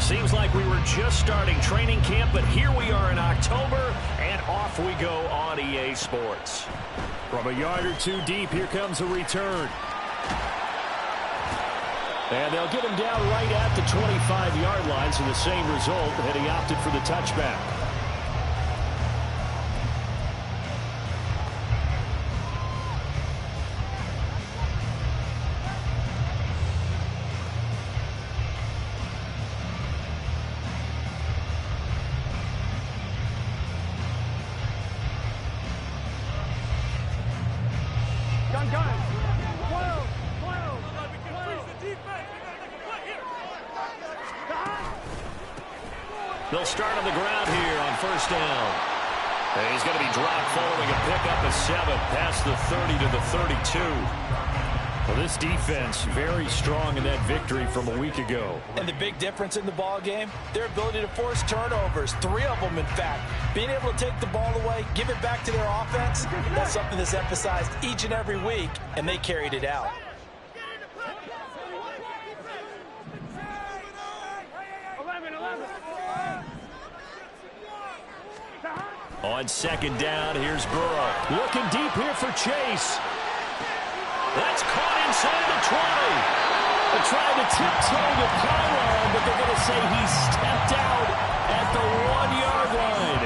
Seems like we were just starting training camp, but here we are in October, and off we go on EA Sports. From a yard or two deep, here comes a return. And they'll get him down right at the 25-yard line, so the same result, and he opted for the touchback. They'll start on the ground here on first down. And he's going to be dropped following a pickup of 7 past the 30 to the 32. Well, this defense very strong in that victory from a week ago. And the big difference in the ball game, their ability to force turnovers, 3 of them in fact. Being able to take the ball away, give it back to their offense, that's something that's emphasized each and every week, and they carried it out. On second down, here's Burrow. Looking deep here for Chase. That's caught inside the 20. They tried to tiptoe the pylon, but they're going to say he stepped out at the 1-yard line.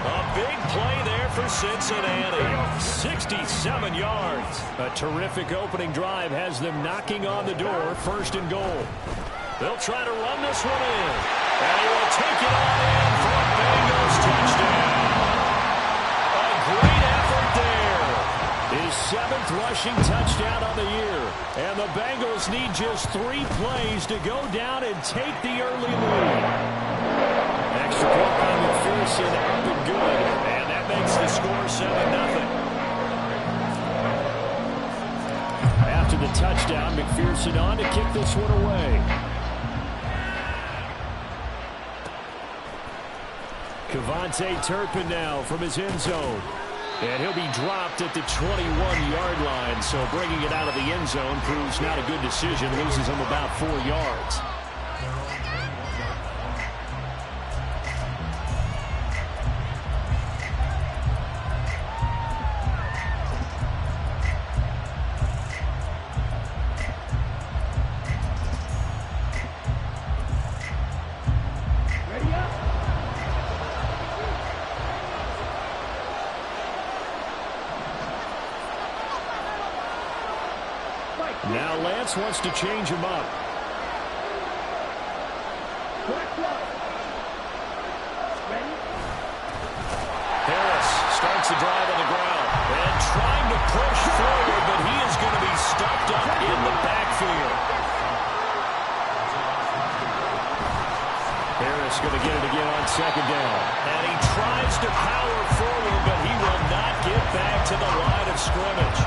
A big play there for Cincinnati. 67 yards. A terrific opening drive has them knocking on the door, first and goal. They'll try to run this one in. And he will take it on in for a Bengals touchdown. Great effort there. His 7th rushing touchdown on the year. And the Bengals need just 3 plays to go down and take the early lead. Extra point by McPherson up and good. And that makes the score 7-0. After the touchdown, McPherson on to kick this one away. Kevontae Turpin now from his end zone. And he'll be dropped at the 21-yard line. So bringing it out of the end zone proves not a good decision. Loses him about 4 yards. Now Lance wants to change him up. Harris starts the drive on the ground and trying to push forward, but he is going to be stuffed up in the backfield. Harris going to get it again on second down. And he tries to power forward, but he will not get back to the line of scrimmage.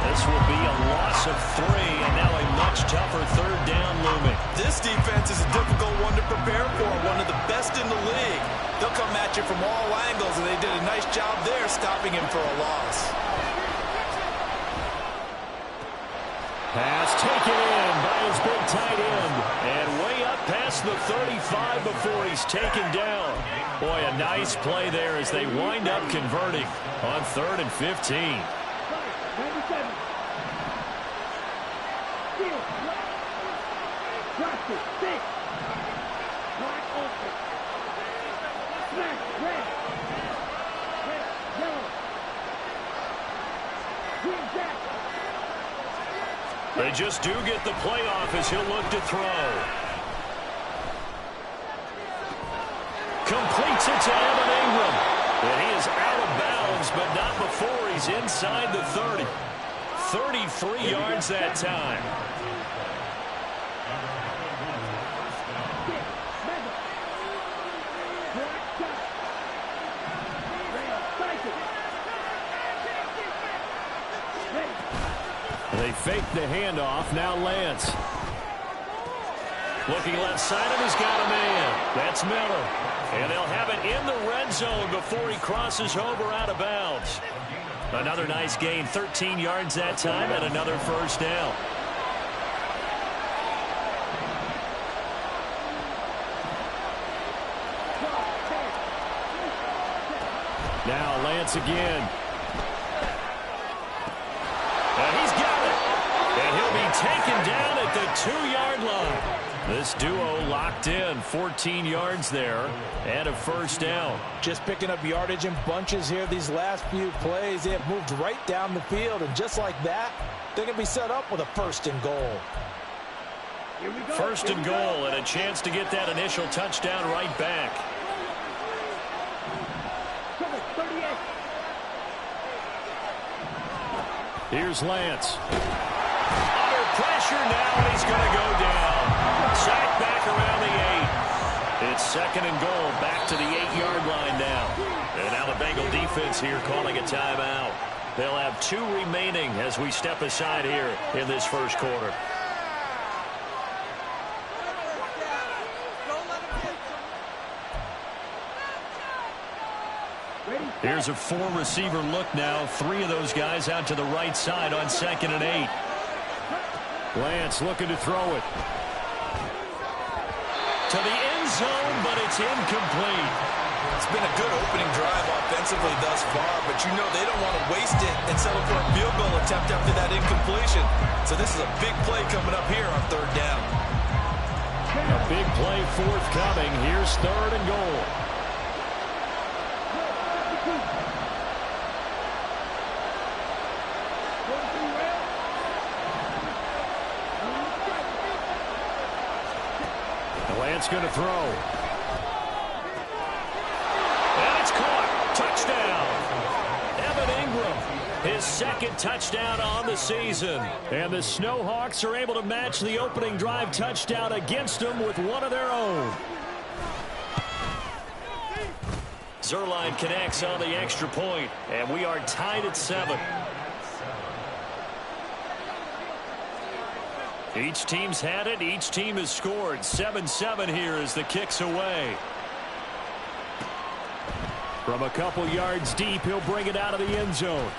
This will be a loss of 3, and now a much tougher third down looming. This defense is a difficult one to prepare for, one of the best in the league. They'll come at you from all angles, and they did a nice job there stopping him for a loss. Pass taken in by his big tight end. And way up past the 35 before he's taken down. Boy, a nice play there as they wind up converting on 3rd and 15. They just do get the playoff as he'll look to throw. Completes it to Evan Ingram. And he is out of bounds, but not before he's inside the 30. 33 yards that time. They fake the handoff. Now Lance. Looking left side of, he's got a man. That's Miller. And they'll have it in the red zone before he crosses over out of bounds. Another nice gain, 13 yards that time, and another first down. once again. And he's got it. And he'll be taken down at the 2-yard line. This duo locked in, 14 yards there, and a first down. Just picking up yardage in bunches here these last few plays. They have moved right down the field, and just like that, they're going to be set up with a 1st and goal. 1st and goal, and a chance to get that initial touchdown right back. Here's Lance. Under pressure now, and he's going to go down. Sacked back around the 8. It's 2nd and goal, back to the 8-yard line now. And now the Bengal defense here calling a timeout. They'll have 2 remaining as we step aside here in this first quarter. Here's a 4-receiver look now. 3 of those guys out to the right side on 2nd and 8. Lance looking to throw it. To the end zone, but it's incomplete. It's been a good opening drive offensively thus far, but you know they don't want to waste it and settle for a field goal attempt after that incompletion. So this is a big play coming up here on 3rd down. A big play forthcoming. Here's 3rd and goal. Lance going to throw. And it's caught. Touchdown. Evan Ingram, his 2nd touchdown on the season. And the Snowhawks are able to match the opening drive touchdown against them with one of their own. Zerline connects on the extra point, and we are tied at 7. Each team's had it. Each team has scored. 7-7 here as the kick's away. From a couple yards deep, he'll bring it out of the end zone.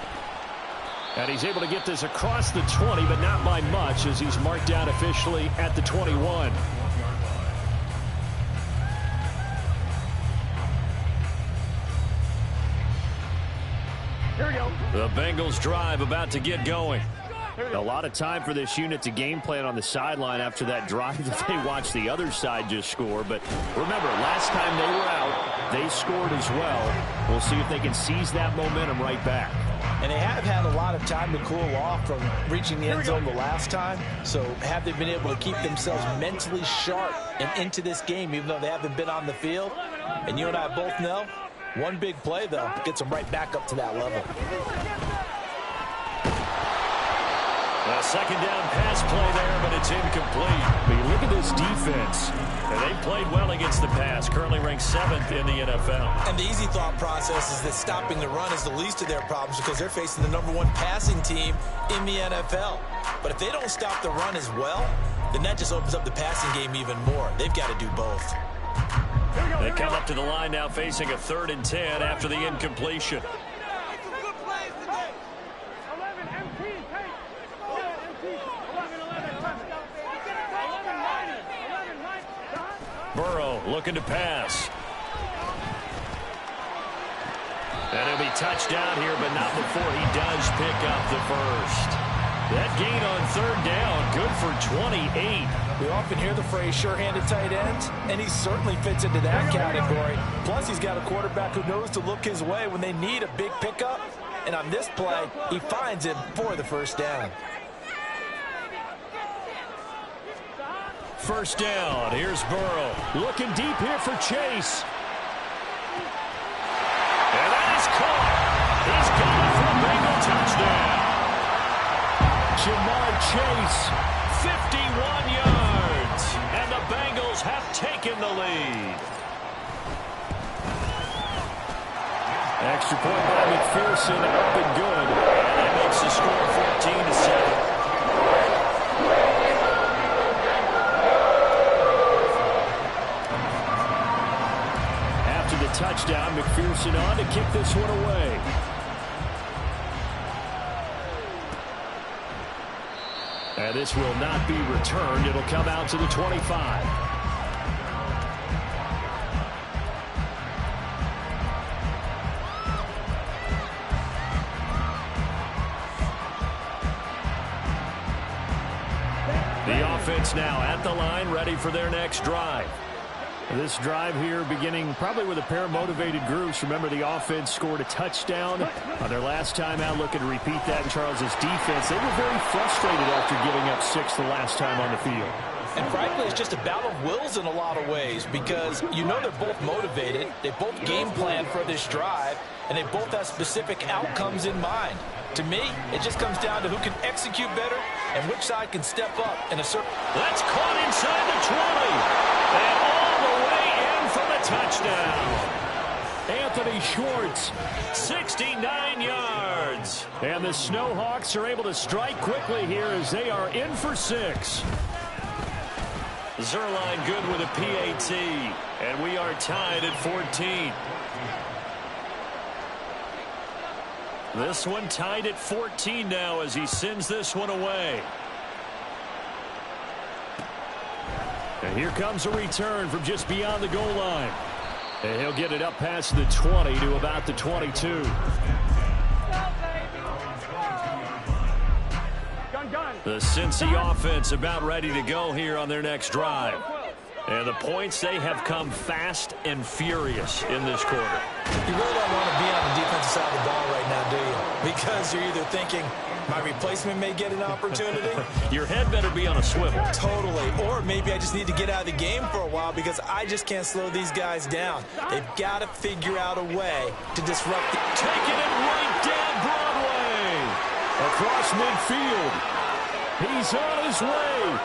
And he's able to get this across the 20, but not by much, as he's marked down officially at the 21. Here we go. The Bengals drive about to get going. A lot of time for this unit to game plan on the sideline after that drive that they watched the other side just score. But remember, last time they were out, they scored as well. We'll see if they can seize that momentum right back. And they have had a lot of time to cool off from reaching the end zone the last time. So have they been able to keep themselves mentally sharp and into this game, even though they haven't been on the field? And you and I both know, one big play, though, gets them right back up to that level. A 2nd down pass play there, but it's incomplete. But look at this defense. And they played well against the pass. Currently ranked 7th in the NFL. And the easy thought process is that stopping the run is the least of their problems because they're facing the #1 passing team in the NFL. But if they don't stop the run as well, then that just opens up the passing game even more. They've got to do both. They come up to the line now facing a 3rd and 10 after the incompletion. Burrow looking to pass. And he'll be touched down here, but not before he does pick up the first. That gain on 3rd down, good for 28. We often hear the phrase sure-handed tight end, and he certainly fits into that category. Plus, he's got a quarterback who knows to look his way when they need a big pickup. And on this play, he finds him for the first down. First down. Here's Burrow. Looking deep here for Chase. And that is caught. He's got it for a Bengal touchdown. Jamar Chase. 51 yards. And the Bengals have taken the lead. Extra point by McPherson, up and good. And that makes the score 14-7. Touchdown, McPherson on to kick this one away. And this will not be returned. It'll come out to the 25. The offense now at the line, ready for their next drive. This drive here beginning probably with a pair of motivated groups. Remember, the offense scored a touchdown on their last time out. Looking to repeat that in Charles's defense. They were very frustrated after giving up 6 the last time on the field. And frankly, it's just a battle of wills in a lot of ways because you know they're both motivated. They both game plan for this drive, and they both have specific outcomes in mind. To me, it just comes down to who can execute better and which side can step up in a certain... That's caught inside the 20. And all the way in for the touchdown. Anthony Schwartz. 69 yards. And the Snowhawks are able to strike quickly here as they are in for 6. Zerline good with a PAT. And we are tied at 14. This one tied at 14 now as he sends this one away. And here comes a return from just beyond the goal line. And he'll get it up past the 20 to about the 22. The Cincy offense about ready to go here on their next drive. And the points, they have come fast and furious in this quarter. You really don't want to be on the defensive side of the ball right now, do you? Because you're either thinking, my replacement may get an opportunity. Your head better be on a swivel. Totally. Or maybe I just need to get out of the game for a while because I just can't slow these guys down. They've got to figure out a way to disrupt the... Taking it right down Broadway. Across midfield. He's on his way.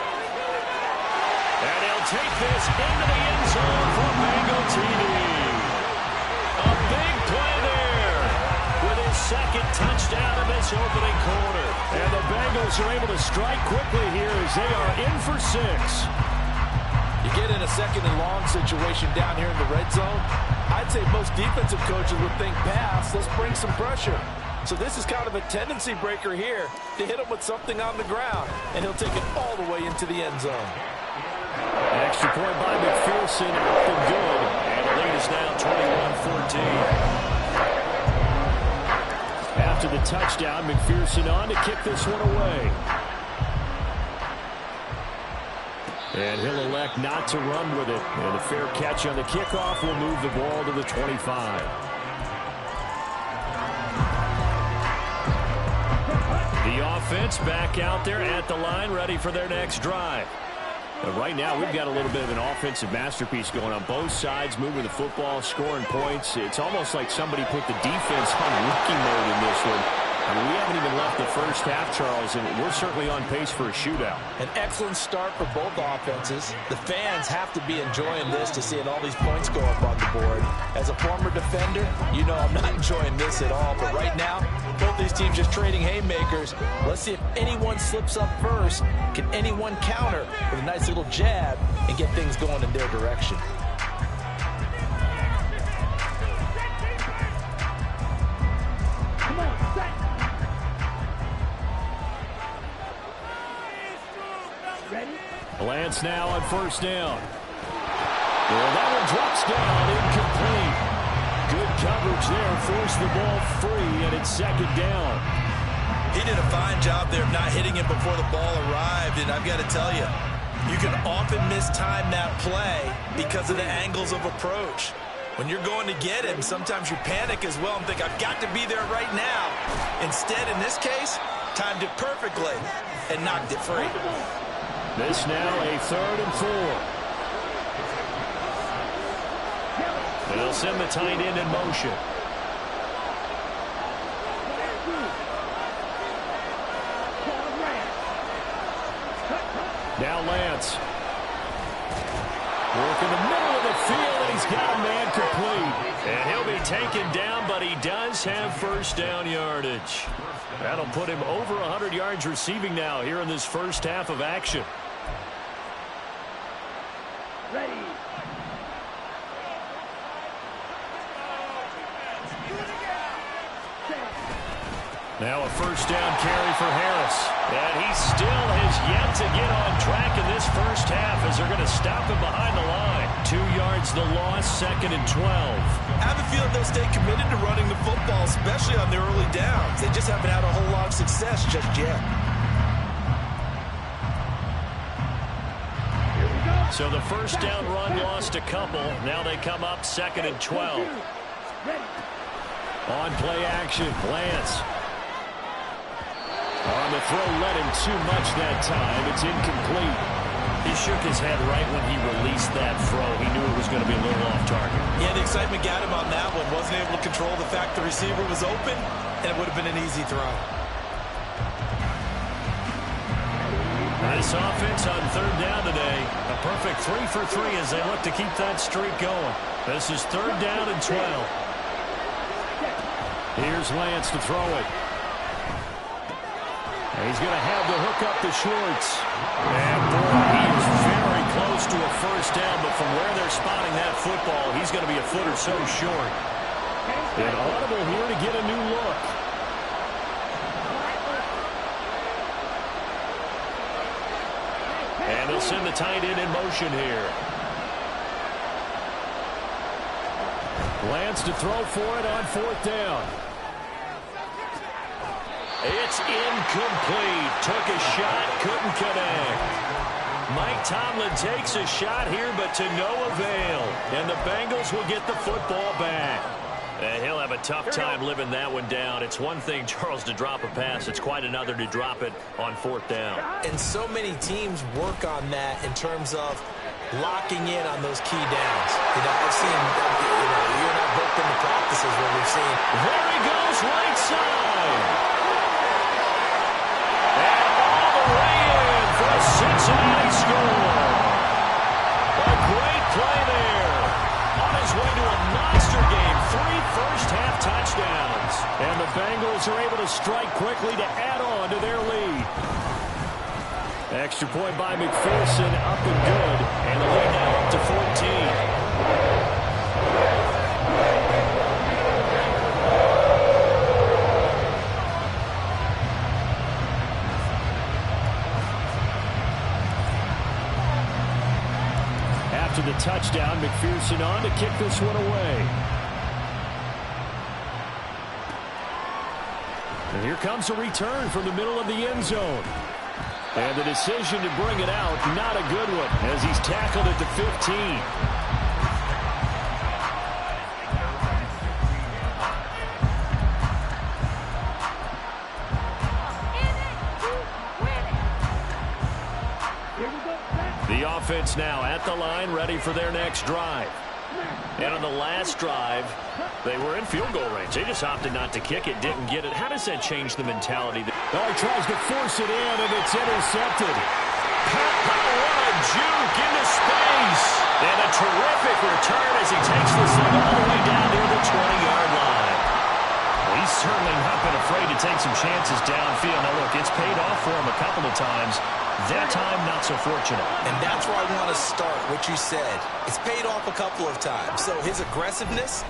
And he'll take this into the end zone for Bengal TD. A big play there with his second touchdown of this opening quarter. And the Bengals are able to strike quickly here as they are in for 6. You get in a second and long situation down here in the red zone, I'd say most defensive coaches would think pass, let's bring some pressure. So this is kind of a tendency breaker here to hit him with something on the ground, and he'll take it all the way into the end zone. Extra point by McPherson, up and good. And the lead is now 21-14. After the touchdown, McPherson on to kick this one away. And he'll elect not to run with it. And a fair catch on the kickoff will move the ball to the 25. The offense back out there at the line, ready for their next drive. But right now, we've got a little bit of an offensive masterpiece going on both sides, moving the football, scoring points. It's almost like somebody put the defense on rookie mode in this one. I mean, we haven't even left the first half, Charles, and we're certainly on pace for a shootout. An excellent start for both offenses. The fans have to be enjoying this to see all these points go up on the board. As a former defender, you know I'm not enjoying this at all. But right now, both these teams just trading haymakers. Let's see if anyone slips up first. Can anyone counter with a nice little jab and get things going in their direction? Lance now on first down. Well, that one drops down, incomplete. Good coverage there, forced the ball free, and it's second down. He did a fine job there of not hitting him before the ball arrived, and I've got to tell you, you can often mistime that play because of the angles of approach. When you're going to get him, sometimes you panic as well and think, I've got to be there right now. Instead, in this case, timed it perfectly and knocked it free. This now a 3rd and 4. They'll send the tight end in motion. Now Lance. Work in the middle of the field, and he's got a man complete. And he'll be taken down, but he does have first down yardage. That'll put him over 100 yards receiving now here in this first half of action. Ready. Now a first down carry for Harris. And he still has yet to get on track in this first half as they're going to stop him behind the line. 2 yards the loss, 2nd and 12. I have a feeling they'll stay committed to running the football, especially on their early downs. They just haven't had a whole lot of success just yet. So the first down run lost a couple. Now they come up 2nd and 12. On play action, Lance. On the throw, led him too much that time. It's incomplete. He shook his head right when he released that throw. He knew it was going to be a little off target. Yeah, the excitement got him on that one. Wasn't able to control the fact the receiver was open, and it would have been an easy throw. This offense on 3rd down today. A perfect 3 for 3 as they look to keep that streak going. This is 3rd down and 12. Here's Lance to throw it. He's going to have the hook up to Schwartz. And boy, he is very close to a first down, but from where they're spotting that football, he's going to be a foot or so short. An audible here to get a new look. And they'll send the tight end in motion here. Lance to throw for it on 4th down. It's incomplete. Took a shot, couldn't connect. Mike Tomlin takes a shot here, but to no avail. And the Bengals will get the football back. And he'll have a tough time living that one down. It's one thing, Charles, to drop a pass. It's quite another to drop it on 4th down. And so many teams work on that in terms of locking in on those key downs. You know, I've seen, you're not booked in the practices where we've seen. There he goes, right side. And all the way in for a Cincinnati score. A great play there. On his way to a monster game. 3 first-half touchdowns. And the Bengals are able to strike quickly to add on to their lead. Extra point by McPherson, up and good. And the lead now up to 14. After the touchdown, McPherson on to kick this one away. And here comes a return from the middle of the end zone. And the decision to bring it out, not a good one, as he's tackled at the 15. The offense now at the line, ready for their next drive. And on the last drive, they were in field goal range. They just opted not to kick it, didn't get it. How does that change the mentality? Oh, he tries to force it in, and it's intercepted. What a juke into space. And a terrific return as he takes this thing all the way down near the 20-yard line. Well, he's certainly not been afraid to take some chances downfield. Now, look, it's paid off for him a couple of times. That time, not so fortunate. And that's where I want to start, what you said. It's paid off a couple of times. So his aggressiveness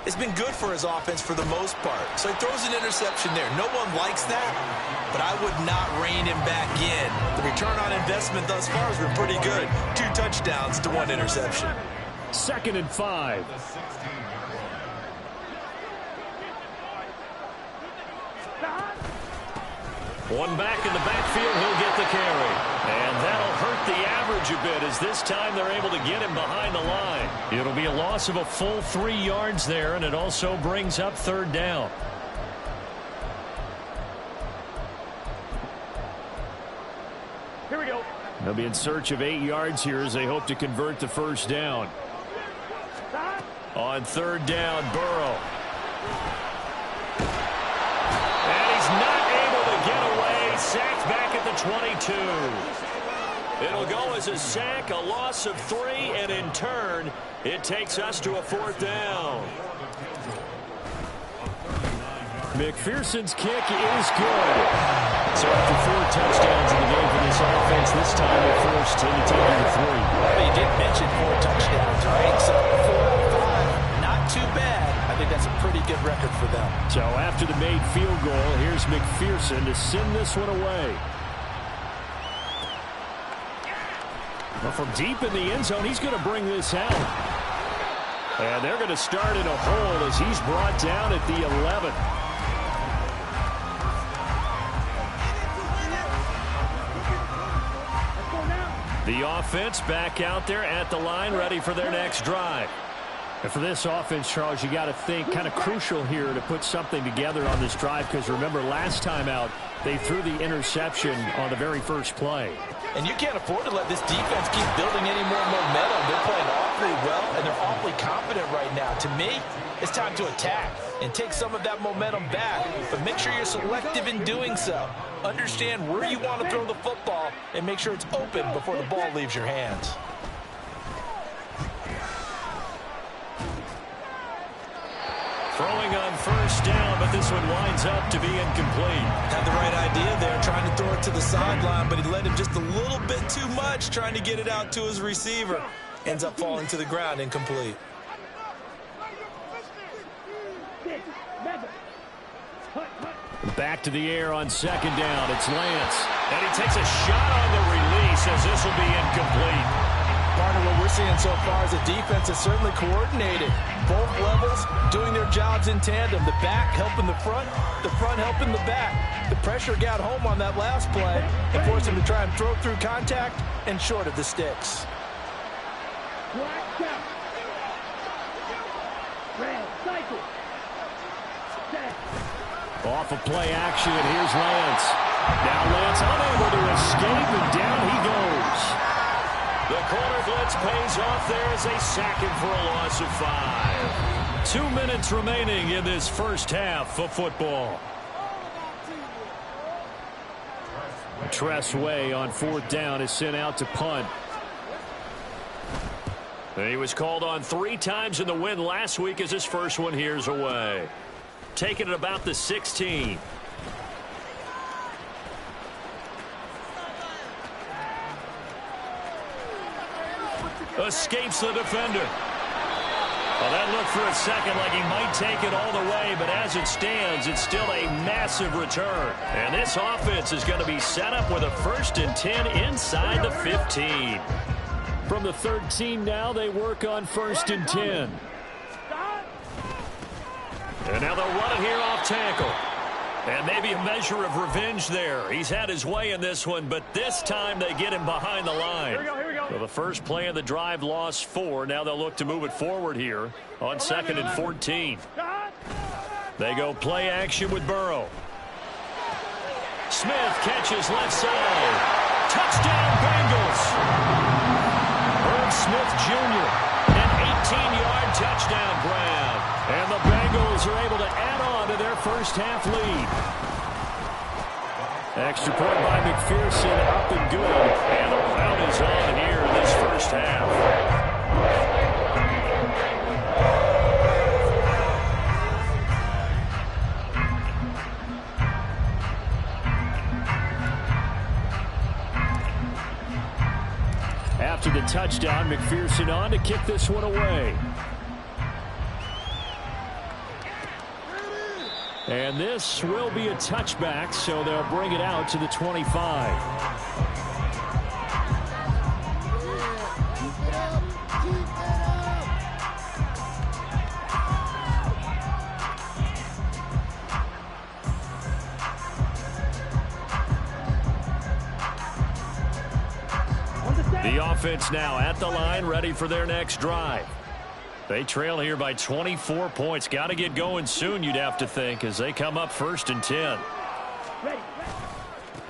has been good for his offense for the most part. So he throws an interception there. No one likes that, but I would not rein him back in. The return on investment thus far has been pretty good. 2 touchdowns to 1 interception. 2nd and 5. One back in the backfield, he'll get the carry. And that'll hurt the average a bit as this time they're able to get him behind the line. It'll be a loss of a full 3 yards there, and it also brings up 3rd down. Here we go. They'll be in search of 8 yards here as they hope to convert the first down. On 3rd down, Burrow. And he's not able to get away. Sacked back at the 22. It'll go as a sack, a loss of 3, and in turn, it takes us to a 4th down. McPherson's kick is good. So after 4 touchdowns in the game for this offense, this time they're forced to take it to 3. Well, you did mention 4 touchdowns, right? So 4 out of 5, not too bad. I think that's a pretty good record for them. So after the made field goal, here's McPherson to send this one away. Well, from deep in the end zone, he's going to bring this out. And they're going to start in a hole as he's brought down at the 11. The offense back out there at the line, ready for their next drive. And for this offense, Charles, you got to think kind of crucial here to put something together on this drive, because remember last time out they threw the interception on the very first play. And you can't afford to let this defense keep building any more momentum. They're playing awfully well, and they're awfully confident right now. To me, it's time to attack and take some of that momentum back. But make sure you're selective in doing so. Understand where you want to throw the football and make sure it's open before the ball leaves your hands. Throwing on first down, but this one winds up to be incomplete. Had the right idea there, trying to throw it to the sideline, but he led him just a little bit too much, trying to get it out to his receiver. Ends up falling to the ground, incomplete. Back to the air on second down. It's Lance. And he takes a shot on the release as this will be incomplete. Partner, what we're seeing so far is a defense that's certainly coordinated. Both levels doing their jobs in tandem. The back helping the front helping the back. The pressure got home on that last play and forced him to try and throw through contact and short of the sticks. Off of play action, here's Lance. Now Lance unable to escape, and down he goes. The corner blitz pays off there as they sack him for a loss of 5. 2 minutes remaining in this first half of football. Tress Way on fourth down is sent out to punt. He was called on 3 times in the win last week as his first one here's away. Taking it about the 16. Escapes the defender. Well, that looked for a second like he might take it all the way, but as it stands, it's still a massive return. And this offense is going to be set up with a 1st and 10 inside the 15. From the 13 now, they work on 1st and 10. And now they'll run it here off tackle. And maybe a measure of revenge there. He's had his way in this one, but this time they get him behind the line. Here we go. So the first play of the drive lost 4. Now they'll look to move it forward here on 2nd and 14. They go play action with Burrow. Smith catches left side. Touchdown Bengals. Irv Smith Jr. An 18-yard touchdown grab. And the Bengals are able to add on to their first half lead. Extra point by McPherson, up and good. And the round is on here in this first half. After the touchdown, McPherson on to kick this one away. And this will be a touchback, so they'll bring it out to the 25. The offense now at the line, ready for their next drive. They trail here by 24 points. Got to get going soon, you'd have to think, as they come up 1st and 10.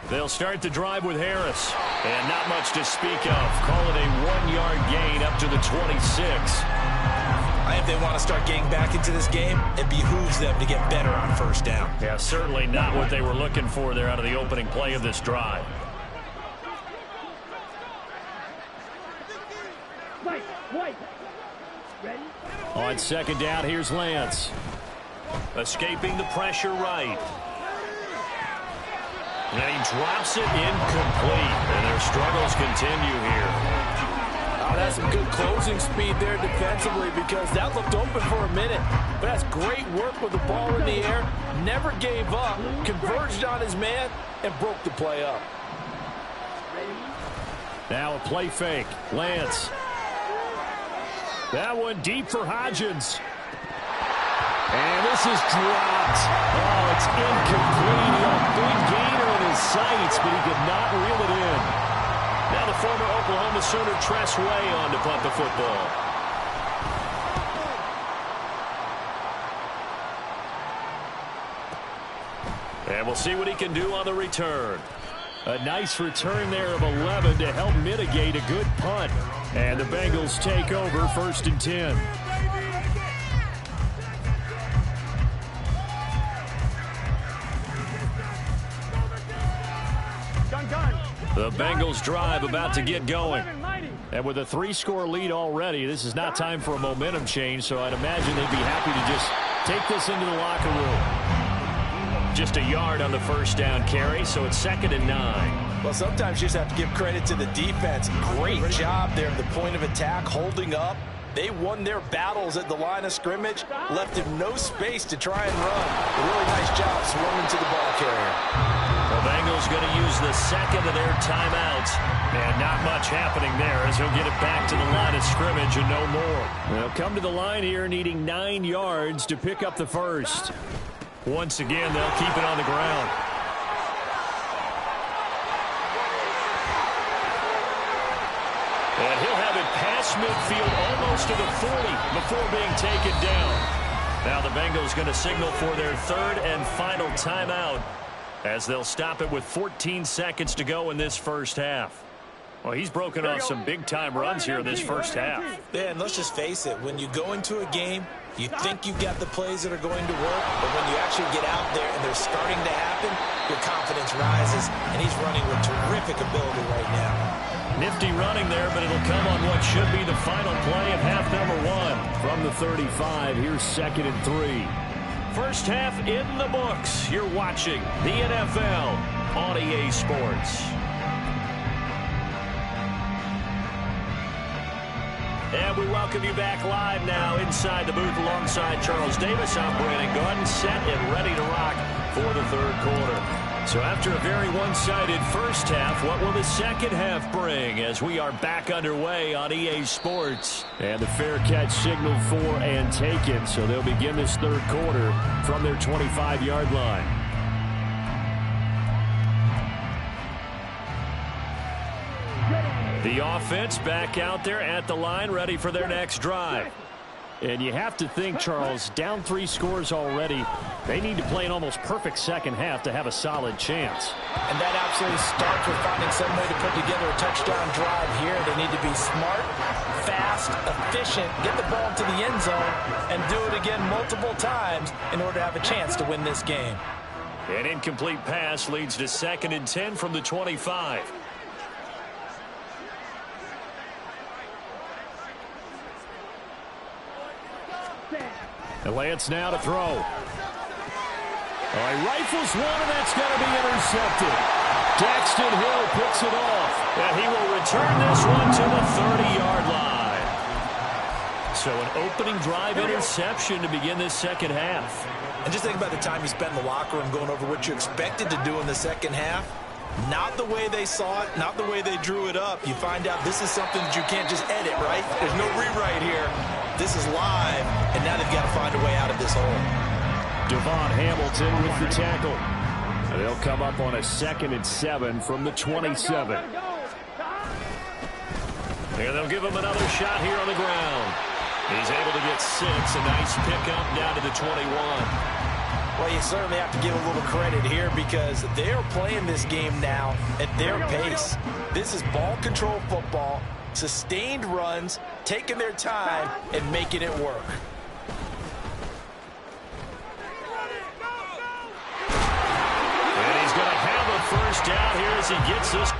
They'll start the drive with Harris. And not much to speak of. Call it a 1-yard gain up to the 26. I think they want to start getting back into this game. It behooves them to get better on 1st down. Yeah, certainly not what they were looking for there out of the opening play of this drive. On 2nd down, here's Lance. Escaping the pressure right. And he drops it incomplete. And their struggles continue here. Oh, that's some good closing speed there defensively, because that looked open for a minute. But that's great work with the ball in the air. Never gave up. Converged on his man and broke the play up. Now a play fake. Lance. That one deep for Hodgins. And this is dropped. Oh, it's incomplete. He had a big gainer in his sights, but he could not reel it in. Now the former Oklahoma and the Sooner Tress way on to punt the football. And we'll see what he can do on the return. A nice return there of 11 to help mitigate a good punt. And the Bengals take over 1st and 10. The Bengals drive about to get going. And with a 3-score lead already, this is not time for a momentum change, so I'd imagine they'd be happy to just take this into the locker room. Just a yard on the first down carry, so it's 2nd and 9. Well, sometimes you just have to give credit to the defense. Great job there at the point of attack, holding up. They won their battles at the line of scrimmage, left him no space to try and run. A really nice job swarming to the ball carrier. The Bengals going to use the second of their timeouts. And not much happening there as he'll get it back to the line of scrimmage and no more. They'll come to the line here needing 9 yards to pick up the first. Once again, they'll keep it on the ground. And he'll have it past midfield almost to the 40 before being taken down. Now the Bengals going to signal for their 3rd and final timeout as they'll stop it with 14 seconds to go in this first half. Well, he's broken off some big-time runs here in this first half. Yeah, and let's just face it. When you go into a game, you think you've got the plays that are going to work, but when you actually get out there and they're starting to happen, your confidence rises, and he's running with terrific ability right now. Nifty running there, but it'll come on what should be the final play of half number 1. From the 35, here's 2nd and 3. First half in the books. You're watching the NFL on EA Sports. And we welcome you back live now inside the booth alongside Charles Davis. I'm Brandon Gaudin, set and ready to rock for the 3rd quarter. So after a very one-sided first half, what will the second half bring as we are back underway on EA Sports? And the fair catch signaled for and taken, so they'll begin this 3rd quarter from their 25-yard line. The offense back out there at the line, ready for their next drive. And you have to think, Charles, down 3 scores already, they need to play an almost perfect second half to have a solid chance. And that absolutely starts with finding some way to put together a touchdown drive here. They need to be smart, fast, efficient, get the ball to the end zone, and do it again multiple times in order to have a chance to win this game. An incomplete pass leads to 2nd and 10 from the 25. And Lance now to throw. All right, rifles one, and that's going to be intercepted. Daxton Hill picks it off. And he will return this one to the 30-yard line. So an opening drive interception to begin this second half. And just think about the time you spent in the locker room going over what you expected to do in the second half. Not the way they saw it, not the way they drew it up. You find out this is something that you can't just edit, right? There's no rewrite here. This is live, and now they've got to find a way out of this hole. Devon Hamilton with the tackle. And they'll come up on a 2nd and 7 from the 27. And they'll give him another shot here on the ground. He's able to get 6, a nice pickup down to the 21. Well, you certainly have to give a little credit here because they're playing this game now at their pace. This is ball control football, sustained runs, taking their time, and making it work. And he's going to have a first down here as he gets this.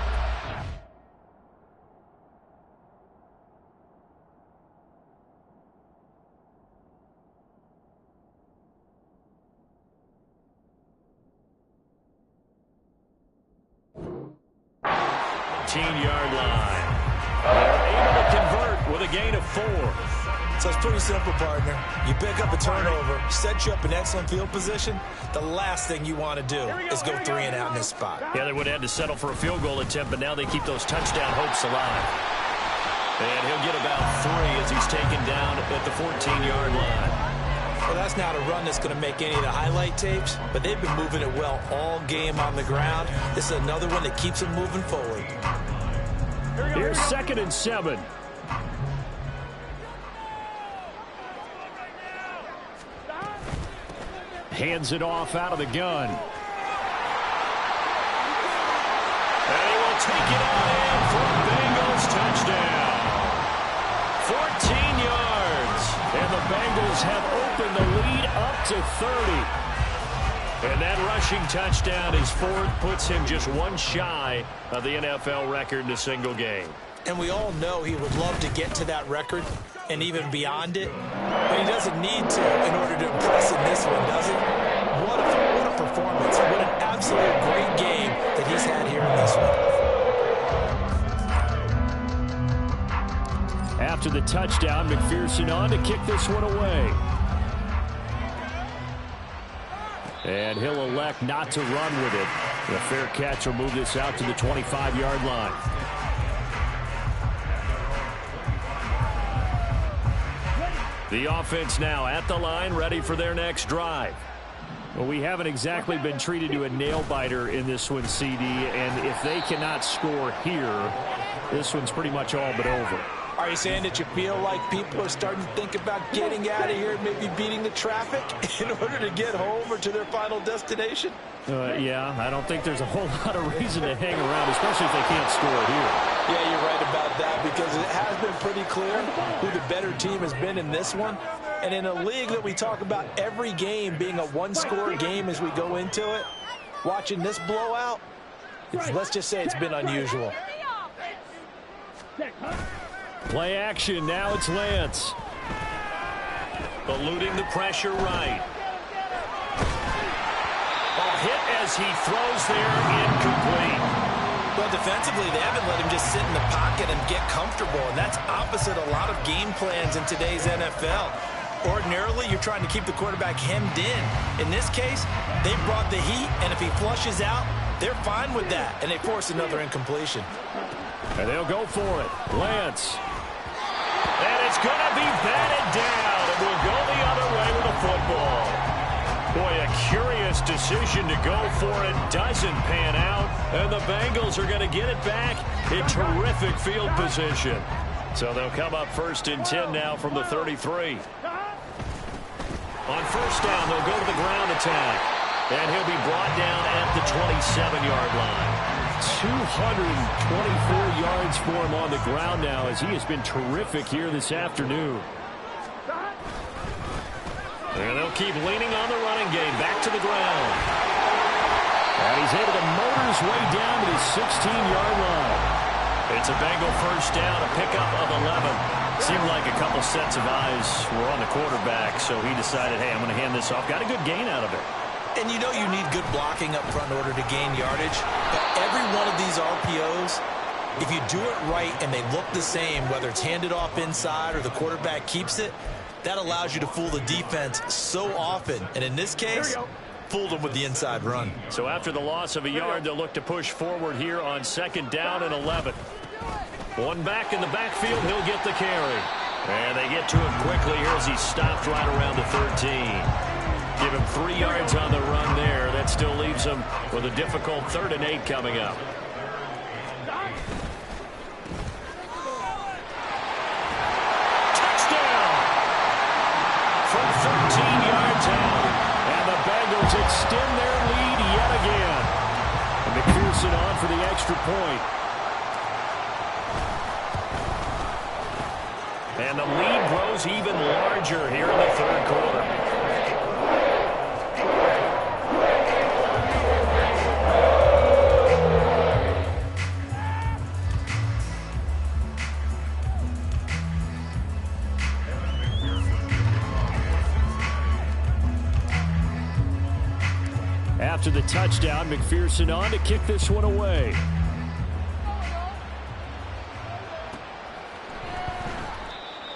Yard line. They're able to convert with a gain of 4. So it's pretty simple, partner. You pick up a turnover, set you up in excellent field position. The last thing you want to do is go 3 and out in this spot. Yeah, they would have had to settle for a field goal attempt, but now they keep those touchdown hopes alive. And he'll get about 3 as he's taken down at the 14-yard line. Well, that's not a run that's going to make any of the highlight tapes, but they've been moving it well all game on the ground. This is another one that keeps them moving forward. Here's 2nd and 7. Hands it off out of the gun. And he will take it on in for a Bengals touchdown. 14 yards. And the Bengals have opened the lead up to 30. And that rushing touchdown is 4th, puts him just one shy of the NFL record in a single game. And we all know he would love to get to that record and even beyond it, but he doesn't need to in order to impress in this one, does he? What a performance. What an absolute great game that he's had here in this one. After the touchdown, McPherson on to kick this one away. And he'll elect not to run with it. The fair catch will move this out to the 25-yard line. The offense now at the line, ready for their next drive. Well, we haven't exactly been treated to a nail-biter in this one, CD, and if they cannot score here, this one's pretty much all but over. Are you saying that you feel like people are starting to think about getting out of here, maybe beating the traffic in order to get home or to their final destination? Yeah, I don't think there's a whole lot of reason to hang around, especially if they can't score here. Yeah, you're right about that, because it has been pretty clear who the better team has been in this one. And in a league that we talk about every game being a one-score game as we go into it, watching this blowout, let's just say it's been unusual. Play action, now it's Lance. Eluding the pressure right. Hit as he throws there, incomplete. Well, defensively, they haven't let him just sit in the pocket and get comfortable, and that's opposite a lot of game plans in today's NFL. Ordinarily, you're trying to keep the quarterback hemmed in. In this case, they brought the heat, and if he flushes out, they're fine with that, and they force another incompletion. And they'll go for it. Lance. And it's going to be batted down, and we'll go the other way with the football. Boy, a curious decision to go for it. Doesn't pan out. And the Bengals are going to get it back in terrific field position. So they'll come up 1st and 10 now from the 33. On 1st down, they'll go to the ground attack. And he'll be brought down at the 27-yard line. 224 yards for him on the ground now, as he has been terrific here this afternoon. And they'll keep leaning on the running game. Back to the ground. And he's able to motor his way down to the 16-yard line. It's a Bengal 1st down, a pickup of 11. Seemed like a couple sets of eyes were on the quarterback, so he decided, hey, I'm going to hand this off. Got a good gain out of it. And you know you need good blocking up front in order to gain yardage. But every one of these RPOs, if you do it right and they look the same, whether it's handed off inside or the quarterback keeps it, that allows you to fool the defense so often. And in this case, fooled them with the inside run. So after the loss of a yard, they'll look to push forward here on 2nd down and 11. One back in the backfield, he'll get the carry. And they get to him quickly here as he's stopped right around the 13. Give him 3 yards on the run there. That still leaves him with a difficult 3rd and 8 coming up. From 13 yards out. And the Bengals extend their lead yet again. And McPherson on for the extra point. And the lead grows even larger here in the 3rd quarter. After the touchdown, McPherson on to kick this one away.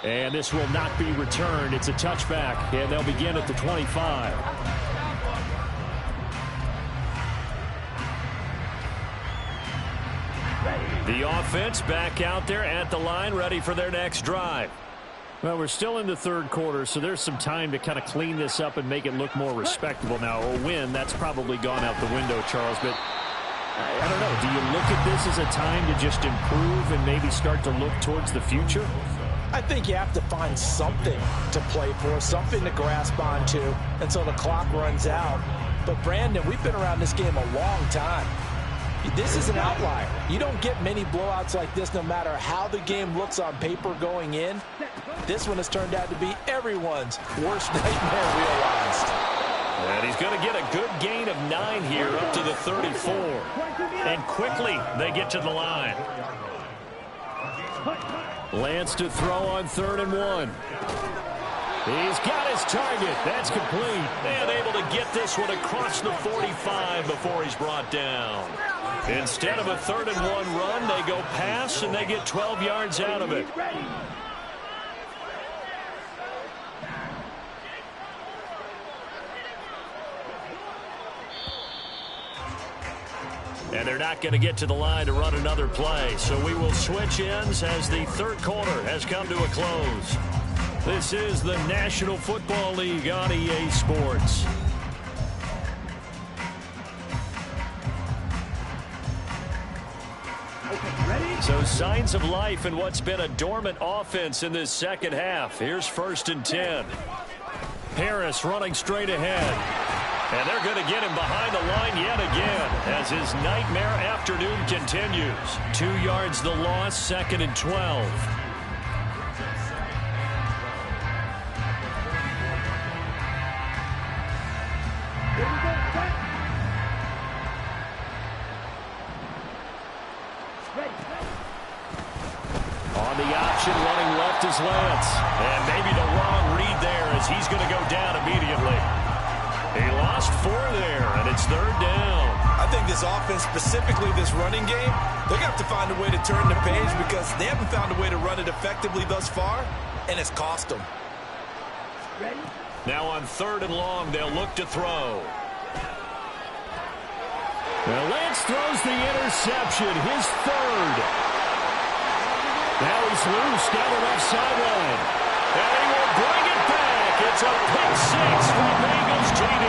And this will not be returned. It's a touchback, and they'll begin at the 25. The offense back out there at the line, ready for their next drive. Well, we're still in the 3rd quarter, so there's some time to kind of clean this up and make it look more respectable. Now, a win, that's probably gone out the window, Charles, but I don't know. Do you look at this as a time to just improve and maybe start to look towards the future? I think you have to find something to play for, something to grasp onto until the clock runs out. But, Brandon, we've been around this game a long time. This is an outlier. You don't get many blowouts like this no matter how the game looks on paper going in. This one has turned out to be everyone's worst nightmare realized. And he's going to get a good gain of 9 here up to the 34. And quickly they get to the line. Lance to throw on 3rd and 1. He's got his target. That's complete. And able to get this one across the 45 before he's brought down. Instead of a 3rd and 1 run, they go pass, and they get 12 yards out of it. And they're not going to get to the line to run another play. So we will switch ends as the 3rd quarter has come to a close. This is the National Football League on EA Sports. So signs of life in what's been a dormant offense in this second half. Here's 1st and 10. Harris running straight ahead. And they're going to get him behind the line yet again as his nightmare afternoon continues. 2 yards the loss, 2nd and 12. On the option, running left is Lance. And maybe the wrong read there as he's going to go down immediately. He lost 4 there, and it's 3rd down. I think this offense, specifically this running game, they're going to have to find a way to turn the page because they haven't found a way to run it effectively thus far, and it's cost them. Now on 3rd and long, they'll look to throw. Well, Lance throws the interception, his 3rd. Now he's loose down the left sideline. And he will bring it back. It's a pick 6 for Bengals TD.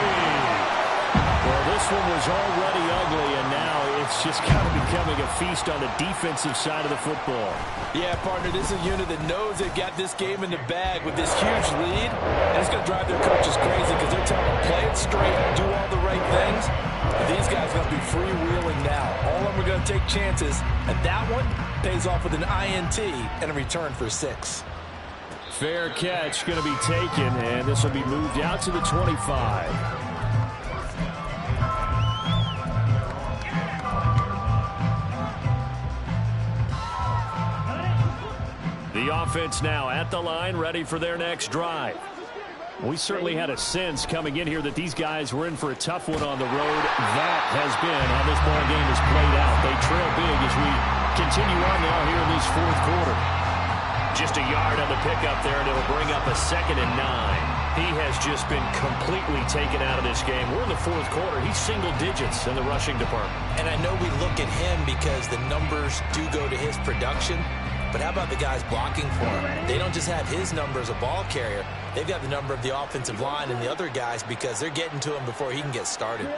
Well, this one was already ugly, and now it's just kind of becoming a feast on the defensive side of the football. Yeah, partner, this is a unit that knows they've got this game in the bag with this huge lead, and it's going to drive their coaches crazy because they're telling them play it straight, do all the right things. And these guys are going to be freewheeling now. All of them are going to take chances, and that one pays off with an INT and a return for 6. Fair catch going to be taken, and this will be moved out to the 25. The offense now at the line, ready for their next drive. We certainly had a sense coming in here that these guys were in for a tough one on the road. That has been how this ball game has played out. They trail big as we continue on now here in this 4th quarter. Just a yard on the pickup there, and it'll bring up a 2nd and 9. He has just been completely taken out of this game. We're in the 4th quarter. He's single digits in the rushing department. And I know we look at him because the numbers do go to his production. But how about the guys blocking for him? They don't just have his number as a ball carrier. They've got the number of the offensive line and the other guys because they're getting to him before he can get started.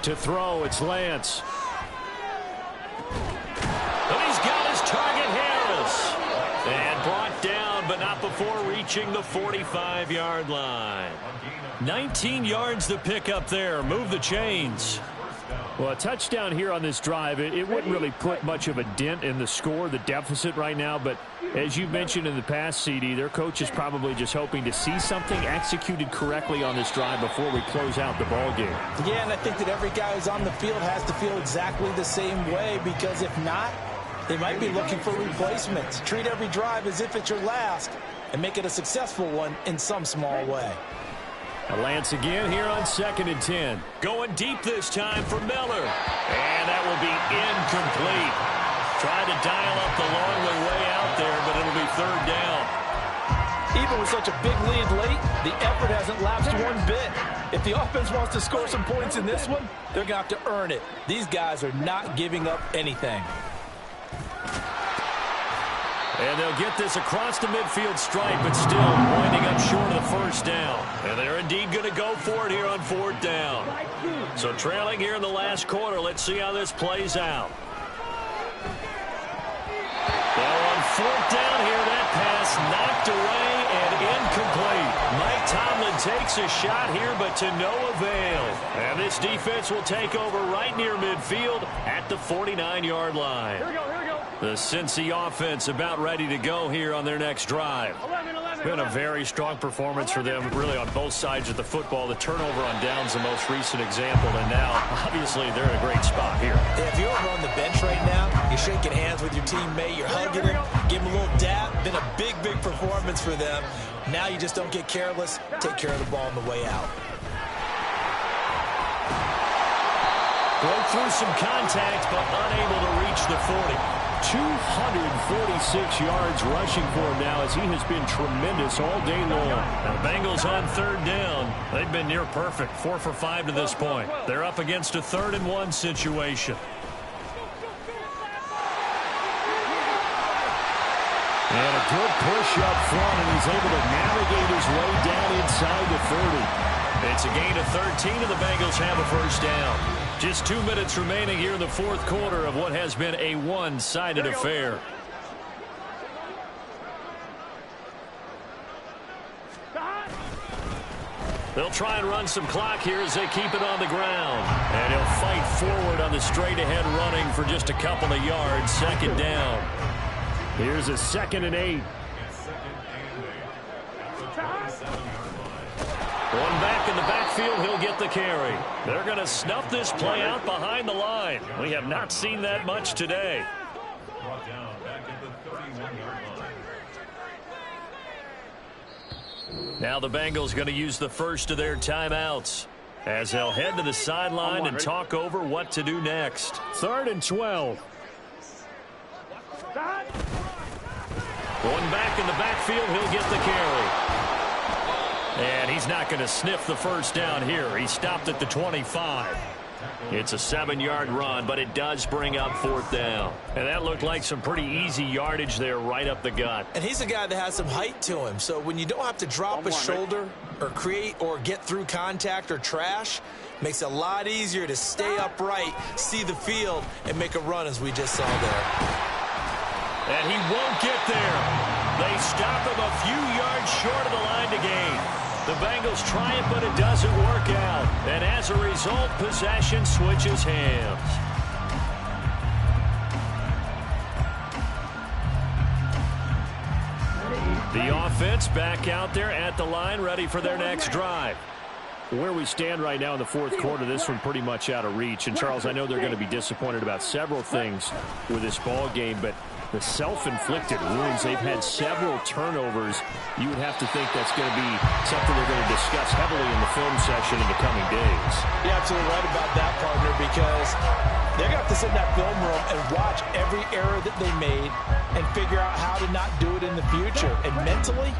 To throw, it's Lance. And he's got his target, Harris. And brought down, but not before reaching the 45-yard line. 19 yards to pick up there. Move the chains. Well, a touchdown here on this drive, it wouldn't really put much of a dent in the score, the deficit right now. But as you mentioned in the past, CD, their coach is probably just hoping to see something executed correctly on this drive before we close out the ball game. Yeah, and I think that every guy who's on the field has to feel exactly the same way because if not, they might be looking for replacements. Treat every drive as if it's your last and make it a successful one in some small way. Lance again here on 2nd and 10. Going deep this time for Miller. And that will be incomplete. Tried to dial up the long way out there, but it'll be 3rd down. Even with such a big lead late, the effort hasn't lapsed one bit. If the offense wants to score some points in this one, they're going to have to earn it. These guys are not giving up anything. And they'll get this across the midfield stripe, but still winding up short of the first down. And they're indeed going to go for it here on 4th down. So trailing here in the last quarter. Let's see how this plays out. Well, on 4th down here, that pass knocked away and incomplete. Mike Tomlin takes a shot here, but to no avail. And this defense will take over right near midfield at the 49-yard line. Here we go. The Cincy offense about ready to go here on their next drive. Been a very strong performance for them, really on both sides of the football. The turnover on downs the most recent example, and now, obviously, they're in a great spot here. Yeah, if you're over on the bench right now, you're shaking hands with your teammate, you're hugging him, give him a little dap. Been a big, big performance for them. Now you just don't get careless. Take care of the ball on the way out. Broke through some contact, but unable to reach the 40. 246 yards rushing for him now, as he has been tremendous all day long. Now the Bengals on 3rd down. They've been near perfect, 4 for 5 to this point. They're up against a 3rd and 1 situation. And a good push up front, and he's able to navigate his way down inside the 30. It's a gain of 13, and the Bengals have a first down. Just 2 minutes remaining here in the 4th quarter of what has been a one-sided affair. They'll try and run some clock here as they keep it on the ground. And he'll fight forward on the straight-ahead running for just a couple of yards. 2nd down. Here's a 2nd and 8. One back in the backfield, he'll get the carry. They're going to snuff this play out behind the line. We have not seen that much today. Now the Bengals going to use the first of their timeouts as they'll head to the sideline and talk over what to do next. 3rd and 12. Going back in the backfield, he'll get the carry. And he's not going to sniff the first down here. He stopped at the 25. It's a 7-yard run, but it does bring up 4th down. And that looked like some pretty easy yardage there right up the gut. And he's a guy that has some height to him. So when you don't have to drop a shoulder or create or get through contact or trash, makes it a lot easier to stay upright, see the field, and make a run as we just saw there. And he won't get there. They stop him a few yards short of the line to gain. The Bengals try it, but it doesn't work out. And as a result, possession switches hands. The offense back out there at the line, ready for their next drive. Where we stand right now in the 4th quarter, this one pretty much out of reach. And, Charles, I know they're going to be disappointed about several things with this ball game, but the self-inflicted wounds, they've had several turnovers. You would have to think that's going to be something they're going to discuss heavily in the film session in the coming days. You're absolutely right about that, partner, because they're going to have to sit in that film room and watch every error that they made and figure out how to not do it in the future. And mentally,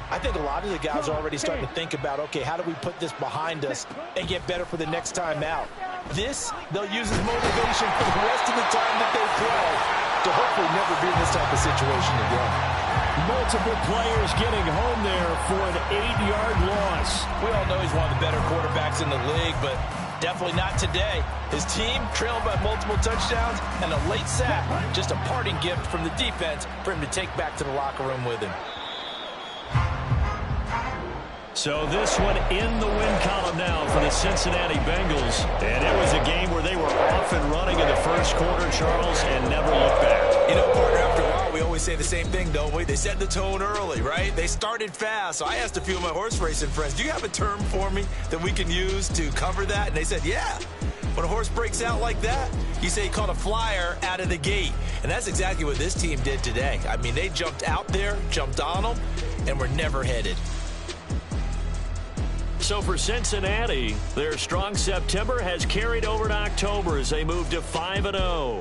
I think a lot of the guys are already starting to think about, okay, how do we put this behind us and get better for the next time out? This, they'll use as motivation for the rest of the time that they play to hopefully never be in this type of situation again. Multiple players getting home there for an 8-yard loss. We all know he's one of the better quarterbacks in the league, but definitely not today. His team trailed by multiple touchdowns and a late sack, just a parting gift from the defense for him to take back to the locker room with him. So this one in the win column now for the Cincinnati Bengals. And it was a game where they were off and running in the first quarter, Charles, and never looked back. You know, partner, after a while, we always say the same thing, don't we? They set the tone early, right? They started fast. So I asked a few of my horse racing friends, do you have a term for me that we can use to cover that? And they said, yeah. When a horse breaks out like that, you say he caught a flyer out of the gate. And that's exactly what this team did today. I mean, they jumped out there, jumped on them, and were never headed. So for Cincinnati, their strong September has carried over to October as they move to 5-0.